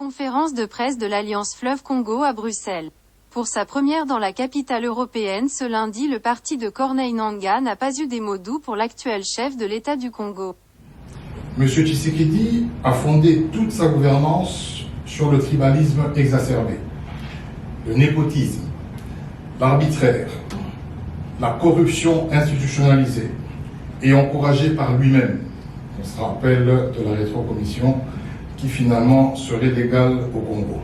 Conférence de presse de l'Alliance Fleuve Congo à Bruxelles. Pour sa première dans la capitale européenne ce lundi, le parti de Corneille Nangaa n'a pas eu des mots doux pour l'actuel chef de l'État du Congo. M. Tshisekedi a fondé toute sa gouvernance sur le tribalisme exacerbé, le népotisme, l'arbitraire, la corruption institutionnalisée et encouragée par lui-même. On se rappelle de la rétrocommission qui finalement serait légale au Congo.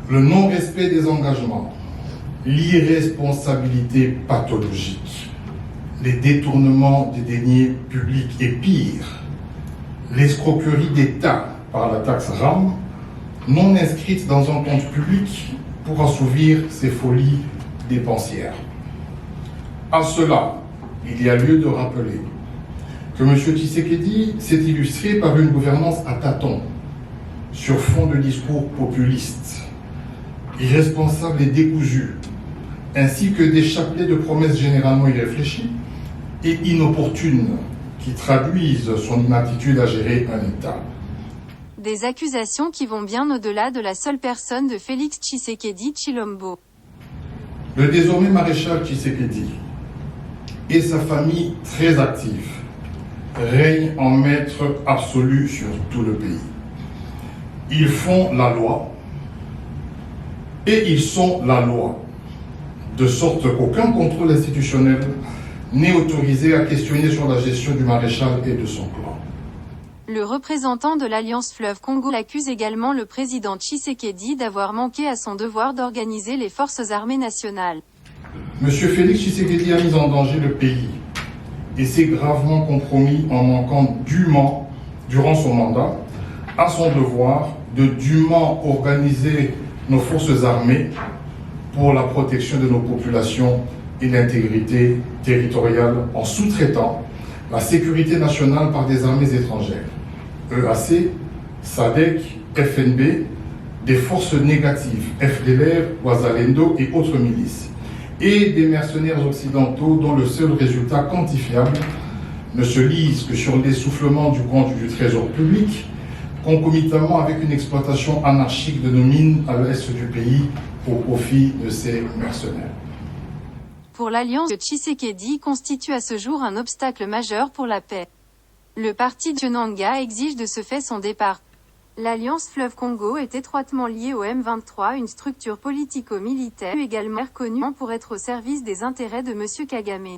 Le non-respect des engagements, l'irresponsabilité pathologique, les détournements des deniers publics et pire, l'escroquerie d'État par la taxe RAM, non inscrite dans un compte public pour assouvir ses folies dépensières. À cela, il y a lieu de rappeler que M. Tshisekedi s'est illustré par une gouvernance à tâtons, sur fond de discours populistes, irresponsables et décousus, ainsi que des chapelets de promesses généralement irréfléchies et inopportunes qui traduisent son inaptitude à gérer un État. Des accusations qui vont bien au-delà de la seule personne de Félix Tshisekedi Tshilombo. Le désormais maréchal Tshisekedi et sa famille très active règnent en maître absolu sur tout le pays. Ils font la loi et ils sont la loi, de sorte qu'aucun contrôle institutionnel n'est autorisé à questionner sur la gestion du maréchal et de son clan. Le représentant de l'Alliance Fleuve Congo accuse également le président Tshisekedi d'avoir manqué à son devoir d'organiser les forces armées nationales. M. Félix Tshisekedi a mis en danger le pays et s'est gravement compromis en manquant dûment, durant son mandat, à son devoir de dûment organiser nos forces armées pour la protection de nos populations et l'intégrité territoriale en sous-traitant la sécurité nationale par des armées étrangères, EAC, SADC, FNB, des forces négatives, FDLR, Wazalendo et autres milices, et des mercenaires occidentaux dont le seul résultat quantifiable ne se lise que sur l'essoufflement du compte du trésor public, concomitamment avec une exploitation anarchique de nos mines à l'est du pays au profit de ces mercenaires. Pour l'alliance de Tshisekedi constitue à ce jour un obstacle majeur pour la paix. Le parti de Nangaa exige de ce fait son départ. L'Alliance Fleuve Congo est étroitement liée au M23, une structure politico-militaire également reconnue pour être au service des intérêts de M. Kagame.